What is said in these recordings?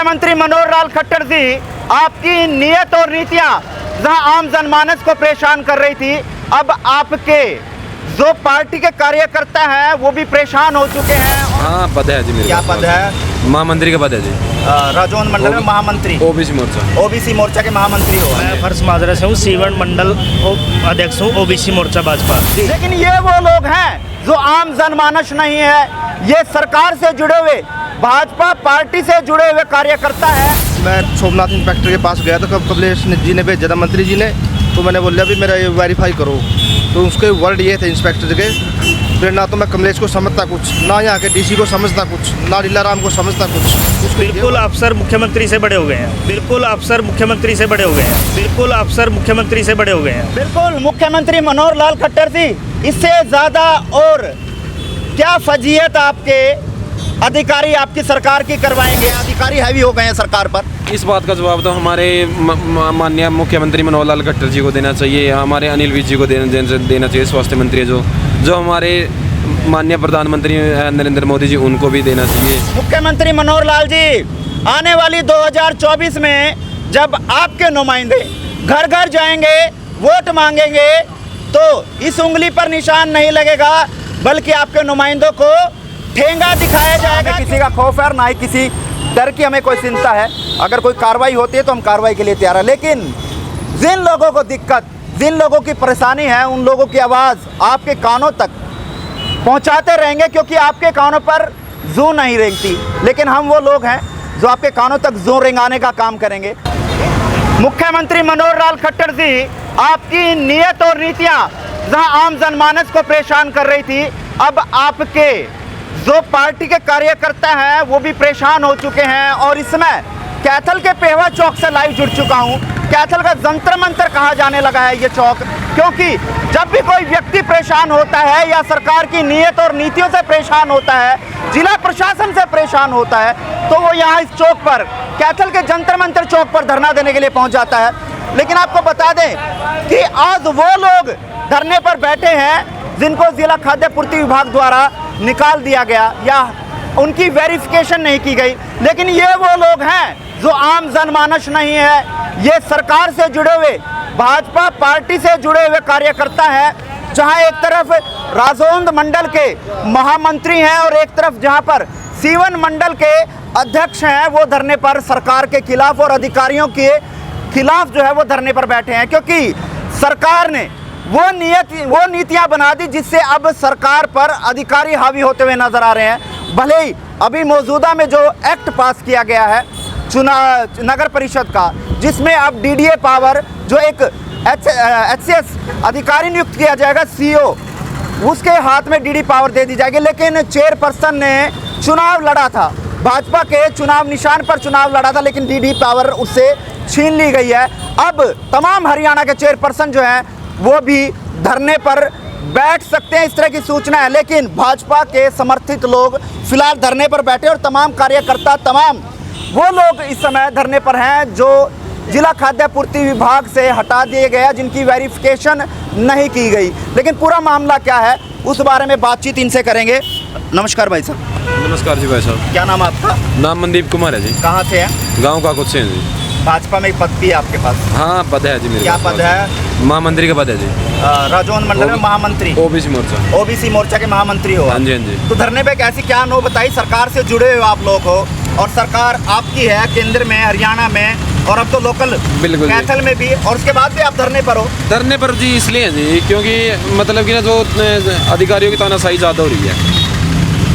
मुख्यमंत्री मनोहर लाल खट्टर जी, आपकी नीयत और नीतियां जहां आम जनमानस को परेशान कर रही थी, अब आपके जो पार्टी के कार्यकर्ता हैं वो भी परेशान हो चुके हैं। हाँ, पद है जी मेरे क्या पास। पद है? महामंत्री का पद है जी। राजौंद मंडल में महामंत्री, ओबीसी मोर्चा। ओबीसी मोर्चा के महामंत्री हो। मैं फर्श माजरा से हूँ, सीवन मंडल अध्यक्ष हूँ, ओबीसी मोर्चा भाजपा। लेकिन ये वो लोग हैं जो आम जनमानस नहीं है, ये सरकार से जुड़े हुए, भाजपा पार्टी से जुड़े हुए कार्यकर्ता है। मैं सोमनाथ इंस्पेक्टर के पास गया था, कमलेश जी ने भेजा था, मंत्री जी ने, तो मैंने बोला भी मेरा ये वेरीफाई करो, तो उसके वर्ड ये थे इंस्पेक्टर के, फिर ना तो मैं कमलेश को समझता कुछ, ना यहाँ के डीसी को समझता कुछ, ना लीलाराम को समझता कुछ। बिल्कुल अफसर मुख्यमंत्री से बड़े हो गए हैं, बिल्कुल अफसर मुख्यमंत्री से बड़े हो गए हैं, बिल्कुल अफसर मुख्यमंत्री से बड़े हो गए हैं। बिल्कुल मुख्यमंत्री मनोहर लाल खट्टर जी, इससे ज़्यादा और क्या फजीयत आपके अधिकारी आपकी सरकार की करवाएंगे? अधिकारी हैवी हो गए हैं सरकार पर। इस बात का जवाब तो हमारे माननीय मुख्यमंत्री मनोहर लाल खट्टर जी को देना चाहिए, हमारे अनिल विज जी को देना चाहिए, स्वास्थ्य मंत्री जो हमारे माननीय प्रधानमंत्री नरेंद्र मोदी जी, उनको भी देना चाहिए। मुख्यमंत्री मनोहर लाल जी, आने वाली 2024 में जब आपके नुमाइंदे घर घर जाएंगे, वोट मांगेंगे, तो इस उंगली पर निशान नहीं लगेगा, बल्कि आपके नुमाइंदों को ठेंगा दिखाया जाएगा। किसी का खौफ है, ना ही किसी डर की हमें कोई चिंता है। अगर कोई कार्रवाई होती है तो हम कार्रवाई के लिए तैयार है, लेकिन जिन लोगों को दिक्कत, जिन लोगों की परेशानी है, उन लोगों की आवाज़ आपके कानों तक पहुंचाते रहेंगे, क्योंकि आपके कानों पर जू नहीं रेंगती, लेकिन हम वो लोग हैं जो आपके कानों तक जू रेंगाने का काम करेंगे। मुख्यमंत्री मनोहर लाल खट्टर जी, आपकी नीयत और नीतियां जहां आम जनमानस को परेशान कर रही थी, अब आपके जो पार्टी के कार्यकर्ता हैं वो भी परेशान हो चुके हैं। और इसमें कैथल के पेहवा चौक से लाइव जुड़ चुका हूं। कैथल का जंतर मंतर कहा जाने लगा है ये चौक, क्योंकि जब भी कोई व्यक्ति परेशान होता है या सरकार की नीयत और नीतियों से परेशान होता है, जिला प्रशासन से परेशान होता है, तो वो यहाँ इस चौक पर, कैथल के जंतर मंतर चौक पर धरना देने के लिए पहुँच जाता है। लेकिन आपको बता दें कि आज वो लोग धरने पर बैठे हैं जिनको जिला खाद्य पूर्ति विभाग द्वारा निकाल दिया गया या उनकी वेरिफिकेशन नहीं की गई। लेकिन ये वो लोग हैं जो आम जनमानस नहीं है, ये सरकार से जुड़े हुए, भाजपा पार्टी से जुड़े हुए कार्यकर्ता हैं। जहां एक तरफ राजौंद मंडल के महामंत्री हैं और एक तरफ जहां पर सीवन मंडल के अध्यक्ष हैं, वो धरने पर सरकार के खिलाफ और अधिकारियों के खिलाफ जो है वो धरने पर बैठे हैं, क्योंकि सरकार ने वो नीतियां बना दी जिससे अब सरकार पर अधिकारी हावी होते हुए नजर आ रहे हैं। भले ही अभी मौजूदा में जो एक्ट पास किया गया है नगर परिषद का, जिसमें अब डीडीए पावर, जो एक एचसीएस अधिकारी नियुक्त किया जाएगा, सीओ, उसके हाथ में डीडी पावर दे दी जाएगी। लेकिन चेयरपर्सन ने चुनाव लड़ा था, भाजपा के चुनाव निशान पर चुनाव लड़ा था, लेकिन डीडी पावर उससे छीन ली गई है। अब तमाम हरियाणा के चेयरपर्सन जो हैं वो भी धरने पर बैठ सकते हैं, इस तरह की सूचना है। लेकिन भाजपा के समर्थित लोग फिलहाल धरने पर बैठे और तमाम कार्यकर्ता, तमाम वो लोग इस समय धरने पर हैं जो जिला खाद्य पूर्ति विभाग से हटा दिए गए, जिनकी वेरिफिकेशन नहीं की गई। लेकिन पूरा मामला क्या है उस बारे में बातचीत इनसे करेंगे। नमस्कार भाई साहब। नमस्कार जी भाई साहब। क्या नाम आपका? नाम मनदीप कुमार है जी। कहाँ से हैं? गाँव का कुछ से हैं जी। भाजपा में एक पद भी है आपके पास? हाँ, पद है जी मेरे क्या पास। पद है? महामंत्री का पद है जी। राजौंद मंडल में महामंत्री, ओबीसी मोर्चा। ओबीसी मोर्चा के महामंत्री हो? हाँ जी, हाँ जी। तो धरने पे कैसी क्या नो बताई? सरकार से जुड़े हुए आप लोग हो और सरकार आपकी है केंद्र में, हरियाणा में, और अब तो लोकल बिल्कुल कैथल में भी, और उसके बाद भी आप धरने पर हो। धरने पर जी इसलिए हैं जी क्योंकि मतलब कि ना जो अधिकारियों की तानाशाही ज़्यादा हो रही है,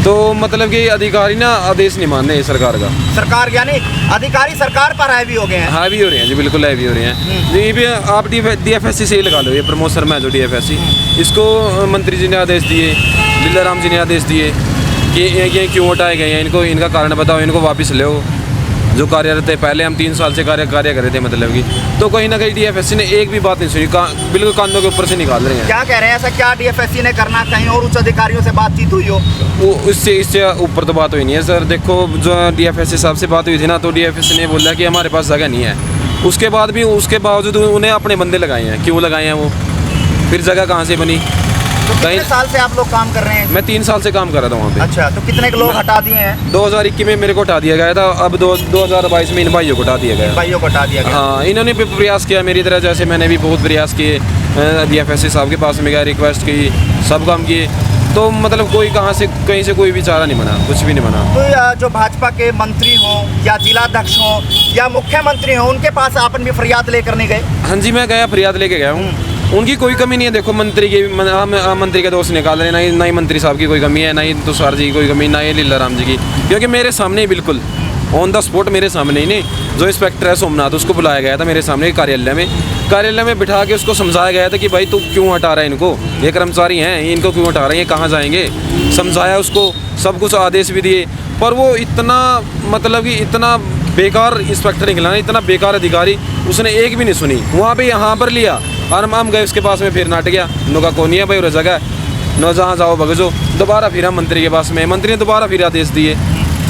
तो मतलब कि अधिकारी ना आदेश नहीं मान रहे सरकार का। सरकार यानी अधिकारी सरकार पर हैवी हो गए हैं? हैवी हो रहे हैं जी, बिल्कुल हैवी हो रहे हैं जी। भी आप डीएफएससी से ही लगा लो, ये प्रमोद शर्मा है जो डीएफएससी, इसको मंत्री जी ने आदेश दिए, लीलाराम जी ने आदेश दिए कि ये क्यों हटाए गए हैं, इनको इनका कारण बताओ, इनको वापस लो। जो कार्यरत है, पहले हम 3 साल से कार्य कर रहे थे, मतलब कि तो कहीं ना कहीं डीएफएससी ने एक भी बात नहीं सुनी, बिल्कुल कानों के ऊपर से निकाल रहे हैं। क्या कह रहे हैं? ऐसा क्या डीएफएससी ने करना, कहीं और उच्च अधिकारियों से बातचीत हुई हो? वो इससे ऊपर तो बात हुई नहीं है सर। देखो, जो डीएफएससी साहब से बात हुई थी ना, तो डीएफएससी ने बोला कि हमारे पास जगह नहीं है। उसके बावजूद उन्हें अपने बंदे लगाए हैं। क्यों लगाए हैं वो? फिर जगह कहाँ से बनी? कितने साल से आप लोग काम कर रहे हैं? मैं 3 साल से काम कर रहा था वहाँ पे। अच्छा, तो कितने के लोग हटा दिए हैं? 2021 में मेरे को हटा दिया गया था, अब 2022 में इन भाइयों को हटा दिया गया। भाइयों को हटा दिया गया। हाँ, इन्होंने भी प्रयास किया मेरी तरह, जैसे मैंने भी बहुत प्रयास किए, DFSC साहब के पास में गया, रिक्वेस्ट की, सब काम किए, तो मतलब कोई कहीं से कोई भी चारा नहीं बना, कुछ भी नहीं बना। तो जो भाजपा के मंत्री हों या जिलाध्यक्ष हों या मुख्यमंत्री हों, उनके पास आपन भी फरियाद लेकर नहीं गए? हाँ जी, मैं गया, फरियाद लेके गया हूँ। उनकी कोई कमी नहीं है। देखो, मंत्री की मंत्री के दोस्त निकाल रहे, ना ही मंत्री साहब की कोई कमी है, ना ही तुषार जी की कोई कमी, ना ही लीला राम जी की, क्योंकि मेरे सामने ही बिल्कुल ऑन द स्पॉट मेरे सामने ही नहीं, जो इंस्पेक्टर है सोमनाथ, उसको बुलाया गया था मेरे सामने कार्यालय में बिठा के उसको समझाया गया था कि भाई तू क्यों हटा रहा है इनको, ये कर्मचारी हैं, इनको क्यों हटा रहे हैं, कहाँ जाएंगे, समझाया उसको, सब कुछ आदेश भी दिए, पर वो इतना मतलब कि इतना बेकार इंस्पेक्टर निकला ना, इतना बेकार अधिकारी, उसने एक भी नहीं सुनी। वहाँ पे यहाँ पर लिया और हम गए उसके पास में, फिर नाट गया, नुका कौन है भाई और जगह न जहाँ जाओ भगजो, दोबारा फिर हम मंत्री के पास में, मंत्री ने दोबारा फिर आदेश दिए।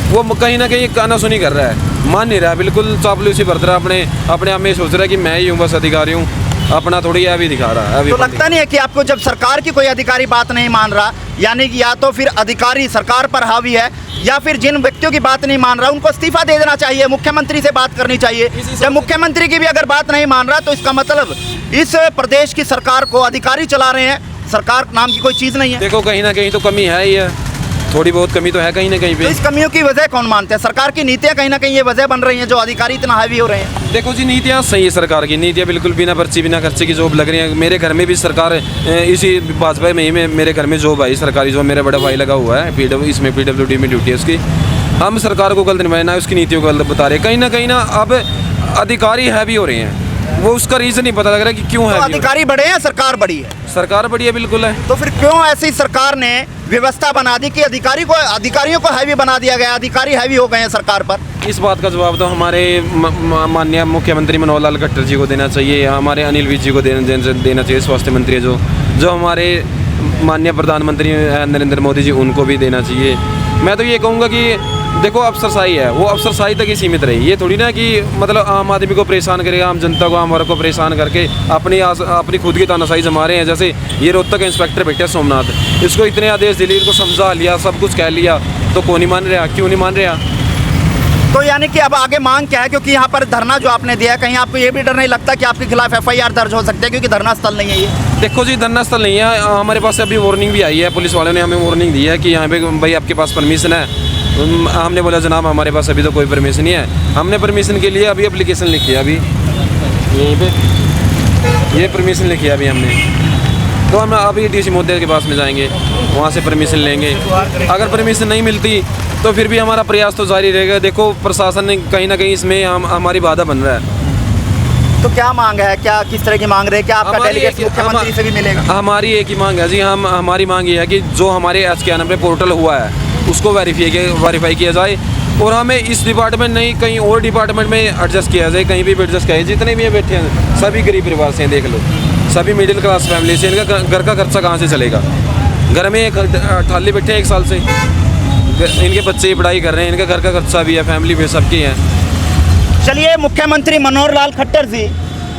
वो कहीं ना कहीं काना सुनी कर रहा है, मान नहीं रहा, बिल्कुल चापलूसी बरत रहा है, अपने आप में सोच रहा है कि मैं ही हूँ बस अधिकारी हूँ, अपना थोड़ी है भी दिखा रहा है। तो लगता नहीं है कि आपको जब सरकार की कोई अधिकारी बात नहीं मान रहा, यानी कि या तो फिर अधिकारी सरकार पर हावी है, या फिर जिन व्यक्तियों की बात नहीं मान रहा उनको इस्तीफा दे देना चाहिए, मुख्यमंत्री से बात करनी चाहिए। जब मुख्यमंत्री की भी अगर बात नहीं मान रहा, तो इसका मतलब इस प्रदेश की सरकार को अधिकारी चला रहे हैं, सरकार नाम की कोई चीज़ नहीं है। देखो, कहीं ना कहीं तो कमी है ही है, थोड़ी बहुत कमी तो है कहीं ना कहीं पे। तो इस कमियों की वजह कौन मानते हैं? सरकार की नीतियाँ कहीं ना कहीं ये वजह बन रही हैं जो अधिकारी इतना हावी हो रहे हैं। देखो जी, नीतियाँ सही है, सरकार की नीतियाँ बिल्कुल बिना पर्ची बिना खर्चे की जॉब लग रही है। मेरे घर में भी सरकार इसी भाजपा में ही मेरे घर में जॉब आई, सरकारी जॉब, मेरा बड़ा भाई लगा हुआ है इसमें PWD में ड्यूटी है उसकी। हम सरकार को गलत नहीं, ना उसकी नीतियों को गलत बता रहे, कहीं ना अब अधिकारी हैवी हो रहे हैं, वो उसका रीज़न नहीं पता लग रहा कि क्यों है। तो अधिकारी बड़े हैं, सरकार बड़ी है? सरकार बड़ी है, बिल्कुल है। तो फिर क्यों ऐसी सरकार ने व्यवस्था बना दी कि अधिकारियों को हैवी बना दिया गया, अधिकारी हैवी हो गए हैं सरकार पर? इस बात का जवाब तो हमारे माननीय मुख्यमंत्री मनोहर लाल खट्टर जी को देना चाहिए, हमारे अनिल विज जी को देना चाहिए, स्वास्थ्य मंत्री जो हमारे माननीय प्रधानमंत्री नरेंद्र मोदी जी, उनको भी देना चाहिए। मैं तो ये कहूँगा कि देखो, अफसरशाही है, वो अफसरशाही तक ही सीमित रही, ये थोड़ी ना कि मतलब आम आदमी को परेशान करेगा, आम जनता को, आम वर्ग को परेशान करके अपनी खुद की तानाशाही जमा रहे हैं। जैसे ये रोहतक इंस्पेक्टर बैठे सोमनाथ, इसको इतने आदेश दिए, इसको समझा लिया, सब कुछ कह लिया, तो कौन नहीं मान रहा, क्यों नहीं मान रहा? तो यानी कि अब आगे मांग क्या है? क्योंकि यहाँ पर धरना जो आपने दिया है, कहीं आपको ये भी डर नहीं लगता कि आपके खिलाफ FIR दर्ज हो सकते हैं, क्योंकि धरना स्थल नहीं है ये? देखो जी, धरना स्थल नहीं है, हमारे पास अभी वार्निंग भी आई है, पुलिस वालों ने हमें वार्निंग दी है कि यहाँ पे भाई आपके पास परमिशन है। हमने बोला जनाब हमारे पास अभी तो कोई परमिशन नहीं है। हमने परमिशन के लिए अभी एप्लीकेशन लिखी है, अभी यहीं पे ये परमिशन लिखी है अभी हमने, तो हम अभी DC महोदय के पास में जाएंगे, वहाँ से परमिशन लेंगे। अगर परमिशन नहीं मिलती तो फिर भी हमारा प्रयास तो जारी रहेगा। देखो, प्रशासन ने कहीं ना कहीं इसमें हमारी बाधा बन रहा है। तो क्या मांग है, क्या किस तरह की मांग रहे हैं? क्या आपका डेलीगेट मुख्यमंत्री से भी मिलेगा? हमारी एक ही मांग है जी, हमारी मांग ये है कि जो हमारे SKN पे पोर्टल हुआ है उसको वेरीफाई किया जाए, और हमें इस डिपार्टमेंट नहीं कहीं और डिपार्टमेंट में एडजस्ट किया जाए, कहीं भी एडजस्ट किया जाए। जितने भी बैठे हैं सभी गरीब परिवार से हैं, देख लो, सभी मिडिल क्लास फैमिली से, इनका घर का खर्चा कहाँ से चलेगा? घर में एक ठाली बैठे हैं 1 साल से, इनके बच्चे पढ़ाई कर रहे हैं, इनका घर का खर्चा भी है, फैमिली भी सबकी है। चलिए, मुख्यमंत्री मनोहर लाल खट्टर जी,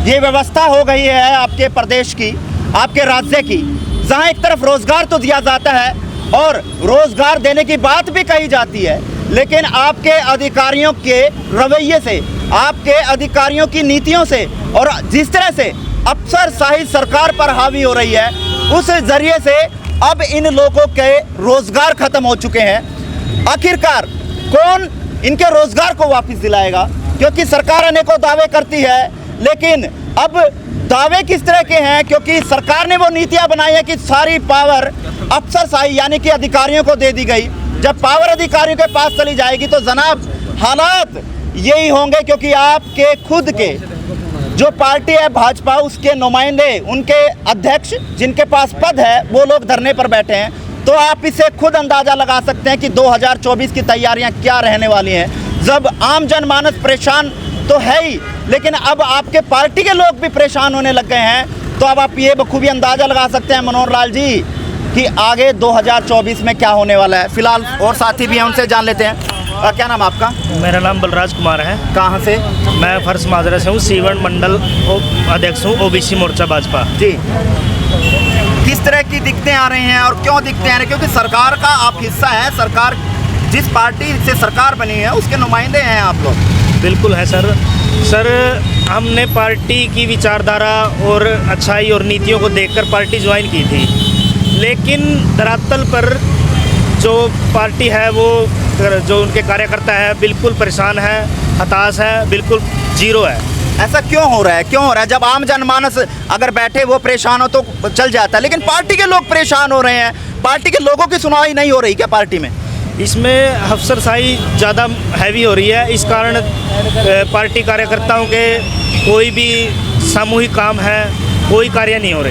ये व्यवस्था हो गई है आपके प्रदेश की, आपके राज्य की, जहाँ एक तरफ रोजगार तो दिया जाता है और रोजगार देने की बात भी कही जाती है, लेकिन आपके अधिकारियों के रवैये से, आपके अधिकारियों की नीतियों से, और जिस तरह से अफसरशाही सरकार पर हावी हो रही है, उस जरिए से अब इन लोगों के रोजगार खत्म हो चुके हैं। आखिरकार कौन इनके रोजगार को वापस दिलाएगा? क्योंकि सरकार अनेकों दावे करती है, लेकिन अब दावे किस तरह के हैं? क्योंकि सरकार ने वो नीतियां बनाई है कि सारी पावर अफसरशाही यानी कि अधिकारियों को दे दी गई। जब पावर अधिकारियों के पास चली जाएगी तो जनाब हालात यही होंगे, क्योंकि आपके खुद के जो पार्टी है भाजपा, उसके नुमाइंदे, उनके अध्यक्ष जिनके पास पद है, वो लोग धरने पर बैठे हैं। तो आप इसे खुद अंदाज़ा लगा सकते हैं कि 2024 की तैयारियां क्या रहने वाली हैं। जब आम जनमानस परेशान तो है ही, लेकिन अब आपके पार्टी के लोग भी परेशान होने लग गए हैं, तो अब आप ये बखूबी अंदाज़ा लगा सकते हैं मनोहर लाल जी कि आगे 2024 में क्या होने वाला है। फिलहाल और साथी भी हैं, उनसे जान लेते हैं। क्या नाम आपका? मेरा नाम बलराज कुमार है। कहाँ से? मैं फर्श माजरा से हूँ, सीवन मंडल अध्यक्ष हूँ, OBC मोर्चा भाजपा। जी, किस किस तरह की दिक्कतें आ रही हैं और क्यों दिक्कतें आ रही हैं? क्योंकि सरकार का आप हिस्सा है, सरकार जिस पार्टी से सरकार बनी है उसके नुमाइंदे हैं आप लोग। बिल्कुल है सर। सर हमने पार्टी की विचारधारा और अच्छाई और नीतियों को देखकर पार्टी ज्वाइन की थी, लेकिन धरातल पर जो पार्टी है वो जो उनके कार्यकर्ता है बिल्कुल परेशान है, हताश है, बिल्कुल जीरो है। ऐसा क्यों हो रहा है? क्यों हो रहा है? जब आम जनमानस अगर बैठे वो परेशान हो तो चल जाता है, लेकिन पार्टी के लोग परेशान हो रहे हैं। पार्टी के लोगों की सुनवाई नहीं हो रही क्या पार्टी में? इसमें अफसरशाही ज़्यादा हैवी हो रही है। इस कारण पार्टी कार्यकर्ताओं के कोई भी सामूहिक काम है, कोई कार्य नहीं हो रहे।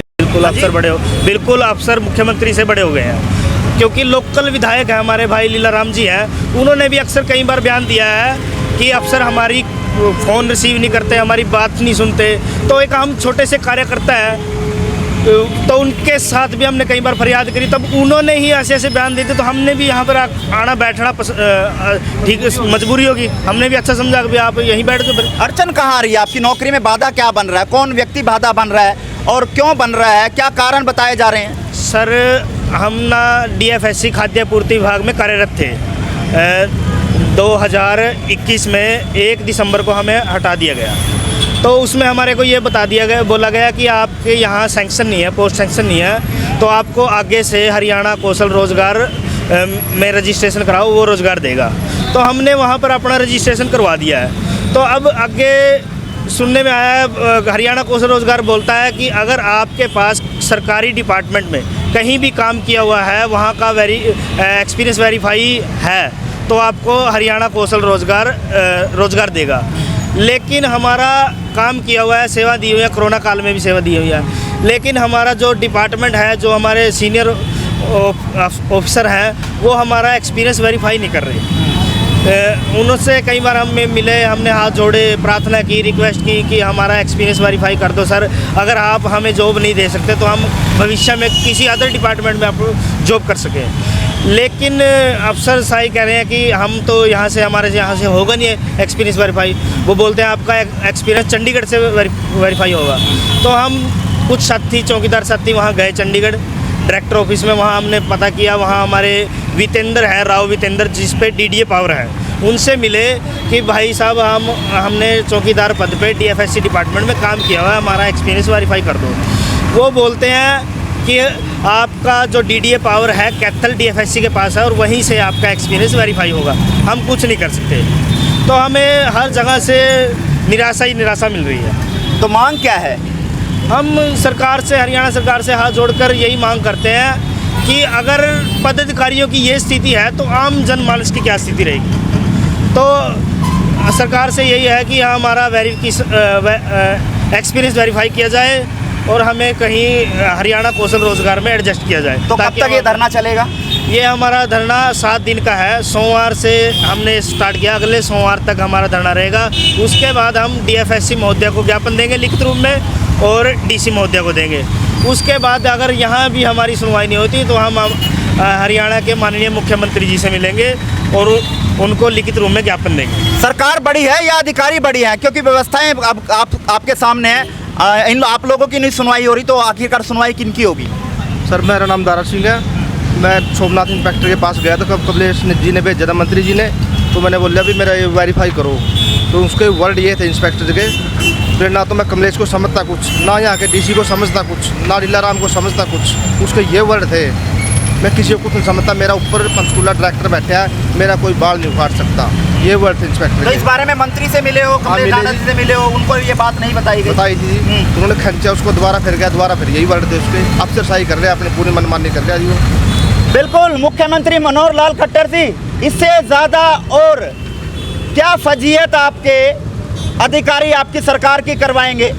बिल्कुल अफसर मुख्यमंत्री से बड़े हो गए हैं, क्योंकि लोकल विधायक है हमारे भाई लीलाराम जी हैं, उन्होंने भी अक्सर कई बार बयान दिया है कि अफसर हमारी फ़ोन रिसीव नहीं करते, हमारी बात नहीं सुनते। तो एक हम छोटे से कार्यकर्ता है तो उनके साथ भी हमने कई बार फरियाद करी, तब उन्होंने ही ऐसे ऐसे बयान दिए थे, तो हमने भी यहाँ पर आना बैठना ठीक मजबूरी होगी। हमने भी अच्छा समझा कि आप यहीं बैठ जाओ। अड़चन कहाँ आ रही है? आपकी नौकरी में बाधा क्या बन रहा है? कौन व्यक्ति बाधा बन रहा है और क्यों बन रहा है? क्या कारण बताए जा रहे हैं? सर हम ना DFSC खाद्य पूर्ति विभाग में कार्यरत थे। 2021 में 1 दिसंबर को हमें हटा दिया गया, तो उसमें हमारे को ये बोला गया कि आपके यहाँ सैंक्शन नहीं है, पोस्ट सैंक्शन नहीं है, तो आपको आगे से हरियाणा कौशल रोजगार में रजिस्ट्रेशन कराओ, वो रोज़गार देगा। तो हमने वहाँ पर अपना रजिस्ट्रेशन करवा दिया है। तो अब आगे सुनने में आया हरियाणा कौशल रोजगार बोलता है कि अगर आपके पास सरकारी डिपार्टमेंट में कहीं भी काम किया हुआ है, वहाँ का एक्सपीरियंस वेरीफाई है, तो आपको हरियाणा कौशल रोजगार देगा। लेकिन हमारा काम किया हुआ है, सेवा दी हुई है, कोरोना काल में भी सेवा दी हुई है, लेकिन हमारा जो डिपार्टमेंट है, जो हमारे सीनियर ऑफिसर हैं, वो हमारा एक्सपीरियंस वेरीफाई नहीं कर रहे। उनसे कई बार हम मिले, हमने हाथ जोड़े, प्रार्थना की, रिक्वेस्ट की कि हमारा एक्सपीरियंस वेरीफाई कर दो सर, अगर आप हमें जॉब नहीं दे सकते तो हम भविष्य में किसी अदर डिपार्टमेंट में आप जॉब कर सकें। लेकिन अफसर साई कह रहे हैं कि हम तो हमारे यहाँ से होगा नहीं एक्सपीरियंस वेरीफाई। वो बोलते हैं आपका एक्सपीरियंस चंडीगढ़ से वेरीफाई होगा। तो हम कुछ साथी, चौकीदार साथी वहाँ गए चंडीगढ़ डायरेक्टर ऑफिस में, वहाँ हमने पता किया, वहाँ हमारे वितेंद्र है, राव वितेंद्र, जिस पे DDA पावर है, उनसे मिले कि भाई साहब हमने चौकीदार पद पे DFSC डिपार्टमेंट में काम किया हुआ है, हमारा एक्सपीरियंस वेरीफाई कर दो। वो बोलते हैं कि आपका जो DDA पावर है कैथल DFSC के पास है और वहीं से आपका एक्सपीरियंस वेरीफाई होगा, हम कुछ नहीं कर सकते। तो हमें हर जगह से निराशा ही निराशा मिल रही है। तो मांग क्या है? हम सरकार से, हरियाणा सरकार से हाथ जोड़कर यही मांग करते हैं कि अगर पदाधिकारियों की ये स्थिति है तो आम जनमानस की क्या स्थिति रहेगी। तो सरकार से यही है कि हमारा एक्सपीरियंस वेरीफाई किया जाए और हमें कहीं हरियाणा कौशल रोजगार में एडजस्ट किया जाए। तो कब तक ये धरना चलेगा? ये हमारा धरना 7 दिन का है। सोमवार से हमने स्टार्ट किया, अगले सोमवार तक हमारा धरना रहेगा। उसके बाद हम DFSC महोदय को ज्ञापन देंगे लिखित रूप में और DC महोदय को देंगे। उसके बाद अगर यहाँ भी हमारी सुनवाई नहीं होती तो हम हरियाणा के माननीय मुख्यमंत्री जी से मिलेंगे और उनको लिखित रूप में ज्ञापन देंगे। सरकार बड़ी है या अधिकारी बड़ी है? क्योंकि व्यवस्थाएं आपके सामने है, आप लोगों की नहीं सुनवाई हो रही, तो आखिरकार सुनवाई किनकी होगी? सर मेरा नाम दारा सिंह है। मैं सोमनाथ इंस्पेक्टर के पास गया तो कमलेश जी ने भेजा था, मंत्री जी ने, तो मैंने बोला भी मेरा ये वेरीफाई करो। तो उसके वर्ड ये थे इंस्पेक्टर के, फिर ना तो मैं कमलेश को समझता कुछ, ना यहाँ के DC को समझता कुछ, ना लीलाराम को समझता कुछ, उसके ये वर्ड थे। मैं किसी को कुछ नहीं समझता, मेरा ऊपर पंचकूला डायरेक्टर बैठा है, मेरा कोई बाल नहीं उखाड़ सकता, ये वर्ड थे इंस्पेक्टर। तो इस बारे में मंत्री से मिले हो, कमलेश नाना जी से मिले हो, उनको ये बात नहीं बताई गई? बताई थी, उन्होंने खींचा उसको, दोबारा फिर गया, दोबारा फिर यही वर्ड थे उसके। अफसरशाही कर रहे हैं, अपनी पूरी मनमानी कर रहे हैं। बिल्कुल, मुख्यमंत्री मनोहर लाल खट्टर जी, इससे ज़्यादा और क्या फजीहत आपके अधिकारी आपकी सरकार की करवाएंगे,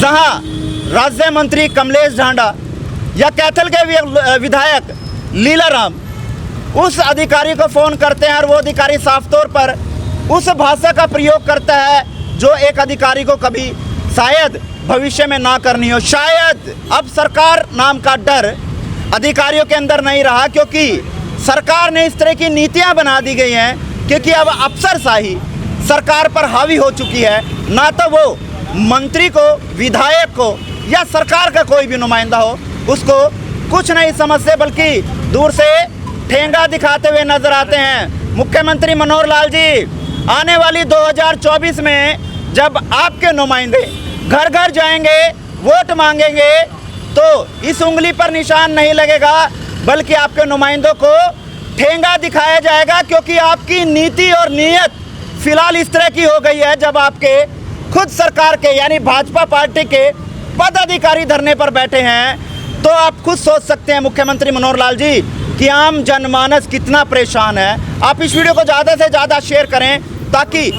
जहां राज्य मंत्री कमलेश ढांडा या कैथल के विधायक लीलाराम उस अधिकारी को फ़ोन करते हैं और वो अधिकारी साफ तौर पर उस भाषा का प्रयोग करता है जो एक अधिकारी को कभी शायद भविष्य में ना करनी हो। शायद अब सरकार नाम का डर अधिकारियों के अंदर नहीं रहा, क्योंकि सरकार ने इस तरह की नीतियां बना दी गई हैं, क्योंकि अब अफसरशाही सरकार पर हावी हो चुकी है। ना तो वो मंत्री को, विधायक को या सरकार का कोई भी नुमाइंदा हो उसको कुछ नहीं समझते, बल्कि दूर से ठेंगा दिखाते हुए नजर आते हैं। मुख्यमंत्री मनोहर लाल जी, आने वाली 2024 में जब आपके नुमाइंदे घर घर जाएंगे, वोट मांगेंगे, तो इस उंगली पर निशान नहीं लगेगा, बल्कि आपके नुमाइंदों को ठेंगा दिखाया जाएगा, क्योंकि आपकी नीति और नीयत फिलहाल इस तरह की हो गई है। जब आपके खुद सरकार के यानी भाजपा पार्टी के पदाधिकारी धरने पर बैठे हैं, तो आप खुद सोच सकते हैं मुख्यमंत्री मनोहर लाल जी कि आम जनमानस कितना परेशान है। आप इस वीडियो को ज़्यादा से ज़्यादा शेयर करें, ताकि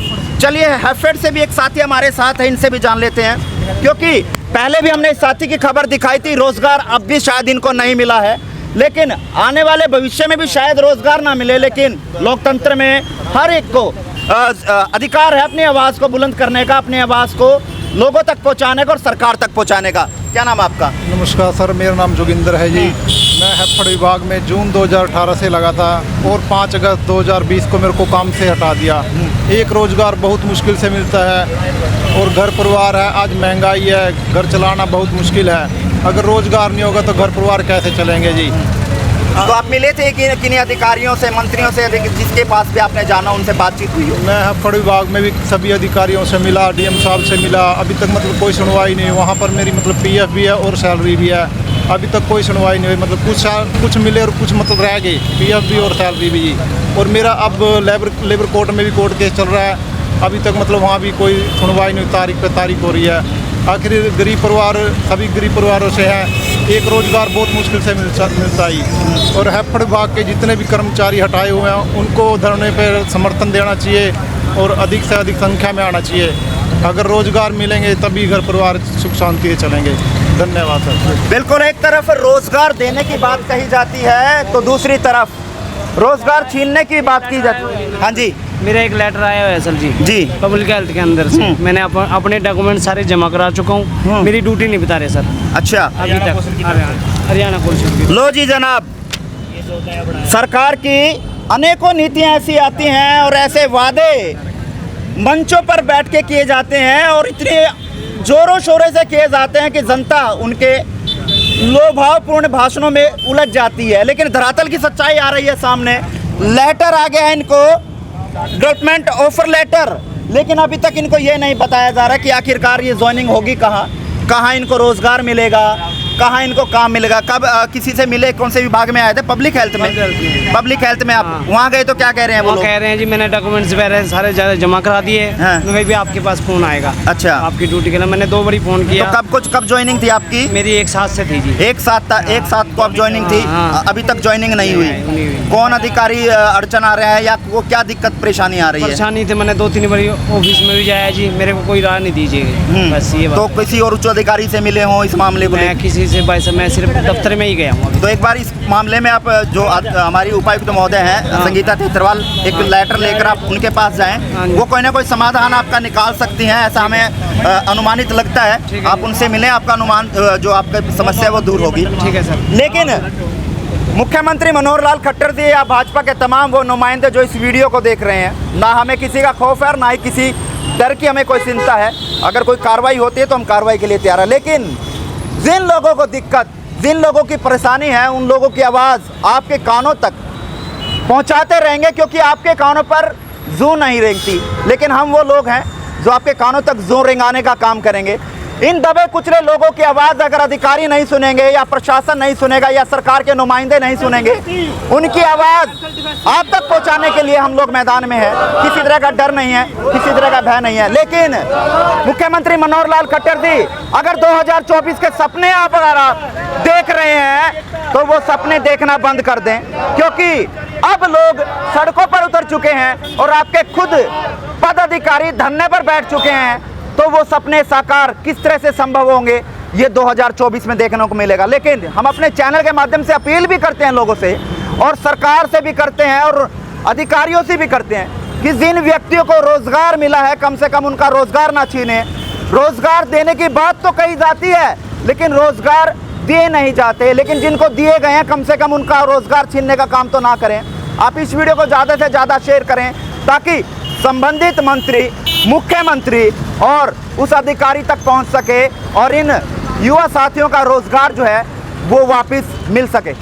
चलिए हैफेड से भी एक साथी हमारे साथ है, इनसे भी जान लेते हैं, क्योंकि पहले भी हमने इस साथी की खबर दिखाई थी। रोज़गार अब भी शायद इनको नहीं मिला है, लेकिन आने वाले भविष्य में भी शायद रोज़गार ना मिले, लेकिन लोकतंत्र में हर एक को अधिकार है अपनी आवाज़ को बुलंद करने का, अपनी आवाज़ को लोगों तक पहुंचाने का और सरकार तक पहुंचाने का। क्या नाम है आपका? नमस्कार सर, मेरा नाम जोगिंदर है जी। मैं हैफेड विभाग में जून 2018 से लगा था और 5 अगस्त 2020 को मेरे को काम से हटा दिया। एक रोज़गार बहुत मुश्किल से मिलता है और घर परिवार है, आज महंगाई है, घर चलाना बहुत मुश्किल है। अगर रोज़गार नहीं होगा तो घर परिवार कैसे चलेंगे जी। तो आप मिले थे कि किन्हीं अधिकारियों से, मंत्रियों से, जिसके पास भी आपने जाना, उनसे बातचीत हुई हो? मैं हैफेड विभाग में भी सभी अधिकारियों से मिला, डीएम साहब से मिला, अभी तक मतलब कोई सुनवाई नहीं। वहाँ पर मेरी मतलब पीएफ भी है और सैलरी भी है, अभी तक कोई सुनवाई नहीं हुई। मतलब कुछ मिले और कुछ मतलब रह गए, पीएफ भी और सैलरी भी। और मेरा अब लेबर कोर्ट में भी कोर्ट केस चल रहा है, अभी तक मतलब वहाँ भी कोई सुनवाई नहीं, तारीख पे तारीख हो रही है। आखिर गरीब परिवार सभी गरीब परिवारों से है, एक रोज़गार बहुत मुश्किल से मिलता ही। और हैफेड विभाग के जितने भी कर्मचारी हटाए हुए हैं, उनको धरने पर समर्थन देना चाहिए और अधिक से अधिक संख्या में आना चाहिए। अगर रोज़गार मिलेंगे तभी घर परिवार सुख शांति से चलेंगे। धन्यवाद सर। बिल्कुल, एक तरफ रोज़गार देने की बात कही जाती है, तो दूसरी तरफ रोज़गार छीनने की बात की जाती है। हाँ जी, मेरा एक लेटर आया हुआ है सर जी पब्लिक हेल्थ के अंदर से। मैंने अपने डॉक्यूमेंट सारे जमा करा चुका हूँ, मेरी ड्यूटी नहीं बता रहे सर अच्छा अभी तक। हरियाणा पुलिस। लो जी जनाब, सरकार की अनेकों नीतियाँ ऐसी आती हैं और ऐसे वादे मंचों पर बैठ के किए जाते हैं और इतने जोरों शोरों से किए जाते हैं कि जनता उनके लोभावपूर्ण भाषणों में उलझ जाती है। लेकिन धरातल की सच्चाई आ रही है सामने। लेटर आ गया है इनको, डेवलपमेंट ऑफर लेटर, लेकिन अभी तक इनको ये नहीं बताया जा रहा कि आखिरकार ये ज्वाइनिंग होगी कहाँ इनको रोज़गार मिलेगा, कहाँ इनको काम मिलेगा, कब किसी से मिले, कौन से विभाग में आए थे? पब्लिक हेल्थ में। पब्लिक हेल्थ में आप वहाँ गए तो क्या कह रहे हैं वो लोग? कह रहे हैं जी मैंने डॉक्यूमेंट्स वगैरह सारे जमा करा दिए, मैं भी आपके पास फ़ोन आएगा। अच्छा, आपकी ड्यूटी के लिए मैंने 2 बारी फ़ोन किया। तो कब ज्वाइनिंग थी आपकी? मेरी 1 साथ से थी जी। 1 साथ को अब ज्वाइनिंग थी? अभी तक ज्वाइनिंग नहीं हुई। कौन अधिकारी अड़चन आ रहा है या वो क्या दिक्कत परेशानी आ रही है? परेशानी थी, मैंने 2-3 बारी ऑफिस में भी जाया जी, मेरे को कोई राय नहीं दीजिए बस ये। तो किसी और उच्च अधिकारी से मिले हो इस मामले को? मैं किसी से भाई मैं सिर्फ दफ्तर में ही गया हूँ। तो एक बार इस मामले में आप जो हमारी उपायुक्त महोदय हैं संगीता तिथरवाल, एक लेटर लेकर आप उनके पास जाएं, वो कोई ना कोई समाधान आपका निकाल सकती हैं, ऐसा हमें अनुमानित लगता है। आप उनसे मिलें, आपका अनुमान जो आपकी समस्या है वो दूर होगी। ठीक है सर। लेकिन मुख्यमंत्री मनोहर लाल खट्टर जी या भाजपा के तमाम वो नुमाइंदे जो इस वीडियो को देख रहे हैं, ना हमें किसी का खौफ है, ना ही किसी डर की हमें कोई चिंता है। अगर कोई कार्रवाई होती है तो हम कार्रवाई के लिए तैयार है, लेकिन जिन लोगों को दिक्कत, जिन लोगों की परेशानी है, उन लोगों की आवाज़ आपके कानों तक पहुंचाते रहेंगे, क्योंकि आपके कानों पर जू नहीं रेंगती। लेकिन हम वो लोग हैं जो आपके कानों तक जू रेंगाने का काम करेंगे। इन दबे कुचले लोगों की आवाज़ अगर अधिकारी नहीं सुनेंगे या प्रशासन नहीं सुनेगा या सरकार के नुमाइंदे नहीं सुनेंगे, उनकी आवाज़ आप तक पहुंचाने के लिए हम लोग मैदान में हैं। किसी तरह का डर नहीं है, किसी तरह का भय नहीं है। लेकिन मुख्यमंत्री मनोहर लाल खट्टर जी, अगर 2024 के सपने अगर आप देख रहे हैं तो वो सपने देखना बंद कर दें, क्योंकि अब लोग सड़कों पर उतर चुके हैं और आपके खुद पदाधिकारी धरने पर बैठ चुके हैं। तो वो सपने साकार किस तरह से संभव होंगे, ये 2024 में देखने को मिलेगा। लेकिन हम अपने चैनल के माध्यम से अपील भी करते हैं लोगों से, और सरकार से भी करते हैं और अधिकारियों से भी करते हैं कि जिन व्यक्तियों को रोज़गार मिला है, कम से कम उनका रोज़गार ना छीने। रोज़गार देने की बात तो कही जाती है, लेकिन रोज़गार दिए नहीं जाते। लेकिन जिनको दिए गए हैं, कम से कम उनका रोज़गार छीनने का काम तो ना करें। आप इस वीडियो को ज़्यादा से ज़्यादा शेयर करें, ताकि संबंधित मंत्री, मुख्यमंत्री और उस अधिकारी तक पहुंच सके और इन युवा साथियों का रोज़गार जो है वो वापस मिल सके।